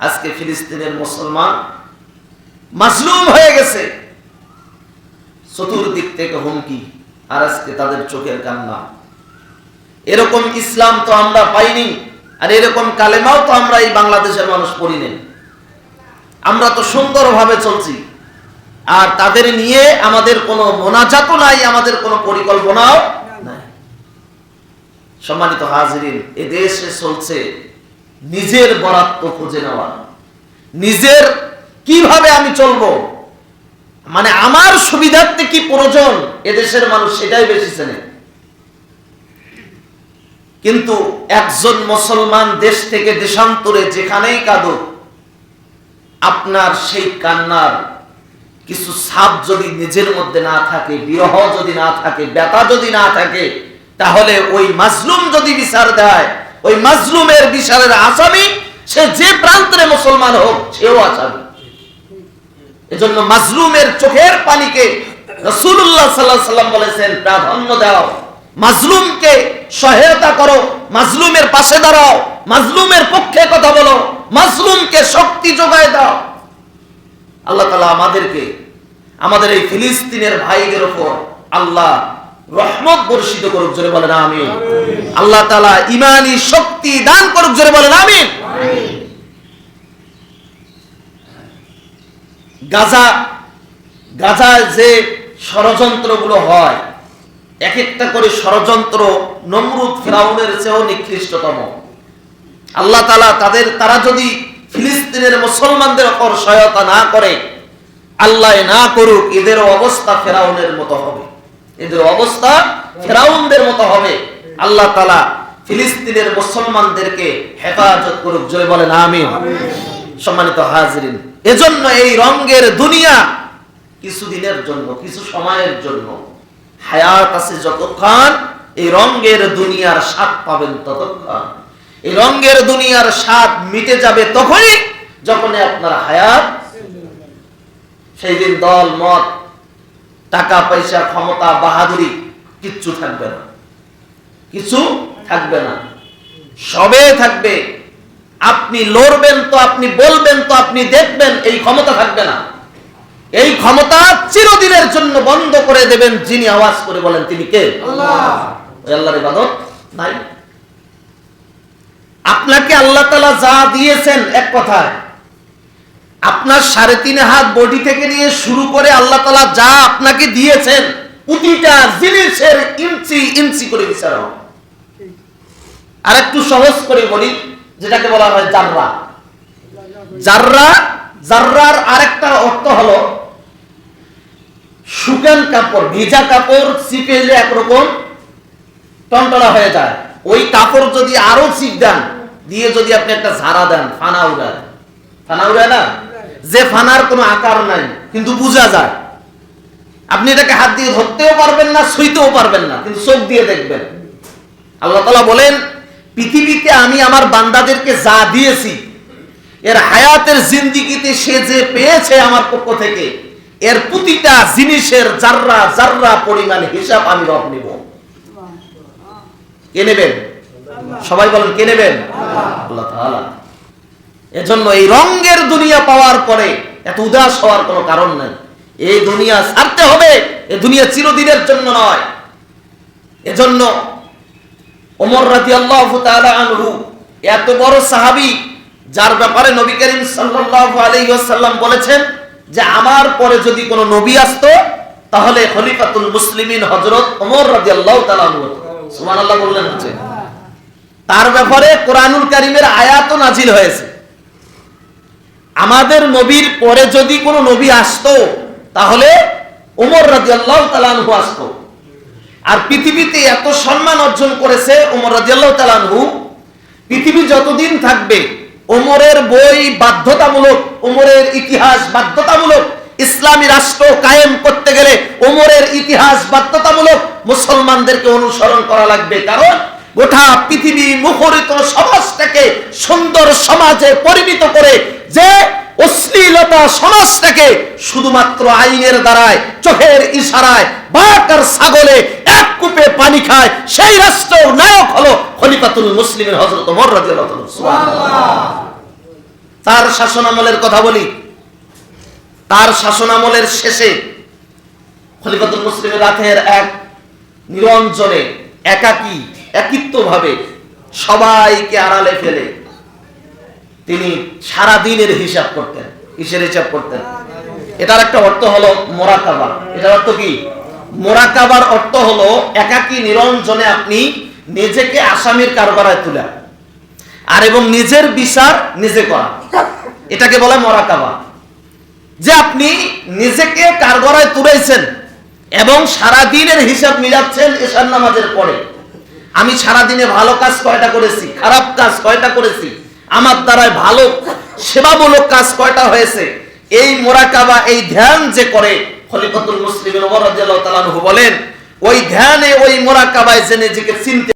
আজকে ফিলিস্তিনের মুসলমান মাজলুম হয়ে গেছে, চতুর্দিক থেকে হুমকি, আর আজকে তাদের চোখের কান্না। এরকম ইসলাম তো আমরা পাইনি, আর এরকম কালেমাও তো আমরা এই বাংলাদেশের মানুষ পড়িনি। আমরা তো সুন্দরভাবে চলছি, আর তাদের নিয়ে আমাদের কোনো মোনাজাতও নাই, আমাদের কোনো পরিকল্পনাও নাই। সম্মানিত হাজিরিন, এ দেশে চলছে নিজের বরাত্ম খুঁজে নেওয়া, নিজের কিভাবে আমি চলবো, মানে আমার সুবিধার্থে কি প্রয়োজন, এদেশের মানুষ সেটাই বেশি চেনে। কিন্তু একজন মুসলমান দেশ থেকে দেশান্তরে যেখানেই কাঁদুক, আপনার সেই কান্নার কিছু ছাপ যদি নিজের মধ্যে না থাকে, বিরহ যদি না থাকে, ব্যথা যদি না থাকে, তাহলে ওই মাজলুম যদি বিচার দেয়, ওই মাজলুমের বিচারের আসামি সে যে প্রান্তরে মুসলমান হোক, সেও আসামি। এজন্য মাজলুমের চোখের পানিকে রাসূলুল্লাহ সাল্লাল্লাহু আলাইহি ওয়াসাল্লাম বলেছেন প্রাধান্য দাও, মাজলুমকে সহায়তা করো, মাজলুমের পাশে দাঁড়াও, মাজলুমের পক্ষে কথা বলো, মাজলুমকে শক্তি যোগায় দাও। আল্লাহ তাআলা আমাদেরকে আমাদের এই ফিলিস্তিনের ভাইদের উপর আল্লাহ রহমত বর্ষিত করুক, জোরে বলেন আমিন। আল্লাহ তাআলা ঈমানি শক্তি দান করুক, জোরে বলেন আমিন। গাজায় যে ষড়যন্ত্রগুলো হয়, এক একটা করে ষড়যন্ত্র নমরুদ ফিরাউনের চেয়েও নিকৃষ্টতম। আল্লাহ তাআলা তারা যদি ফিলিস্তিনের মুসলমানদের উপর সহায়তা না করে, আল্লাহ না করুক, এদের অবস্থা ফিরাউনের মতো হবে, এদের অবস্থা ফিরাউনদের মতো হবে। আল্লাহ তাআলা ফিলিস্তিনের মুসলমানদেরকে হেফাজত করুক, জয় বলেন আমিন। সম্মানিত হাজিরিন, এজন্য এই রঙের দুনিয়া কিছুদিনের জন্য, কিছু সময়ের জন্য, হায়াত আছে যতক্ষণ এই রঙের দুনিয়ার স্বাদ পাবেন ততক্ষণ। এই রঙের দুনিয়ার স্বাদ মিটে যাবে তখনই যখন আপনার হায়াত, সেই দিন দল মত, টাকা পয়সা, ক্ষমতা, বাহাদুরি কিচ্ছু থাকবে না, কিছু থাকবে না, সবে থাকবে। আপনি লড়বেন তো, আপনি বলবেন তো, আপনি দেখবেন, এই ক্ষমতা থাকবে না। এই ক্ষমতা চিরদিনের জন্য বন্ধ করে দেবেন যিনি আওয়াজ করে বলেন তিনি কে? আল্লাহ। ওই আল্লাহর ইবাদত নাই। আপনাকে আল্লাহ তাআলা যা দিয়েছেন, এক কথায় আপনার 3.5 হাত বডি থেকে নিয়ে শুরু করে আল্লাহ তাআলা যা আপনাকে দিয়েছেন, প্রতিটা জিনিসের ইঞ্চি ইঞ্চি করে বিচার হবে। আর একটু সহজ করে বলি, যেটাকে বলা হয় জাররা। জাররার আরেকটা অর্থ হলো শুকান কাপড়, ভিজা কাপড় চিপেলে একরকম টনটনা হয়ে যায়। ওই কাপড় যদি আরো চিপ দেন, দিয়ে যদি আপনি একটা ঝাড়া দেন, ফানা উড়ায় না, যে ফানার কোনো আকার নাই কিন্তু বোঝা যায়। আপনি এটাকে হাত দিয়ে ধরতেও পারবেন না, ছুঁইতেও পারবেন না, কিন্তু চোখ দিয়ে দেখবেন। আল্লাহ তাআলা বলেন, পৃথিবীতে আমি আমার বান্দাদেরকে যা দিয়েছি, এর হায়াতের জিন্দেগিতে সে যে পেয়েছে আমার পক্ষ থেকে, এর প্রতিটা জিনিসের জাররা জাররা পরিমাণ হিসাব আমি রব নিব। কে নেবেন? সবাই বলেন কে নেবেন? আল্লাহ তাআলা। এজন্য এই রঙের দুনিয়া পাওয়ার পরে এত উদাস হওয়ার কোনো কারণ নাই। এই দুনিয়া ছাড়তে হবে, এই দুনিয়া চিরদিনের জন্য নয়। এজন্য ওমর রাদিয়াল্লাহু তাআলা আনহু, এত বড় সাহাবী, যার ব্যাপারে নবী করিম সাল্লাল্লাহু আলাইহি ওয়াসাল্লাম বলেছেন যে আমার পরে যদি কোনো নবী আসতো, তাহলে খলিফাতুল মুসলিমিন হযরত ওমর রাদিয়াল্লাহু তাআলা আনহু। সুবহানাল্লাহ বললেন হচ্ছে। তার ব্যাপারে কোরআনুল কারীমের আয়াতও নাজিল হয়েছে। আমাদের নবীর পরে যদি কোনো নবী আসতো, তাহলে ওমর রাদিয়াল্লাহু তাআলা আনহু আসতো। আর পৃথিবীতে এত সম্মান অর্জন করেছে ওমর রাদিয়াল্লাহু তাআলা আনহু, পৃথিবী যতদিন থাকবে ওমরের বই বাধ্যতামূলক, ওমরের ইতিহাস বাধ্যতামূলক। ইসলামী রাষ্ট্র কায়েম করতে গেলে ওমরের ইতিহাস বাধ্যতামূলক, মুসলমানদেরকে অনুসরণ করা লাগবে। কারণ গোটা পৃথিবী মুখরিত সমাজটাকে সুন্দর সমাজে পরিণত করে, যে অশ্লীলতা সমাজটাকে শুধুমাত্র আইনের দ্বারায়, চোখের ইশারায় বাঘ আর ছাগলে এক কূপে পানি খায়, সেই রাষ্ট্রের নায়ক হলো খলিফাতুল মুসলিমিন হযরত ওমর রাদিয়াল্লাহু তাআলা। সুবহানাল্লাহ। তার শাসনামলের কথা বলি। তার শাসনামলের শেষে খলিফাতুল মুসলিম রাতের এক নিরঞ্জনে একিত্বভাবে সবাইকে আড়ালে ফেলে তিনি সারা দিনের হিসাব করতেন। কিসের হিসাব করতেন? এটার একটা অর্থ হলো মোরাকাবা। এটার অর্থ কি? মোরাকাবার অর্থ হলো একাকী নিরঞ্জনে আপনি নিজেকে আসামির কারবারায় তোলা আর এবং নিজের বিচার নিজে করা, এটাকে বলে মোরাকাবা। যে আপনি নিজেকে কারবারায় তুলেছেন এবং সারা দিনের হিসাব মিলাচ্ছেন এশার নামাজের পরে। আমি সারা দিনে ভালো কাজ কয়টা করেছি, খারাপ কাজ কয়টা করেছি, আমার দ্বারায় ভালো সেবামূলক কাজ কয়টা হয়েছে, এই মোরাকাবা, এই ধ্যান যে করে খলিফাতুল মুসলিমিন ওমর রাদিয়াল্লাহু তাআলা আনহু বলেন, ওই ধ্যানে ওই মোরাকাবায় যে নিজেকে চিনতে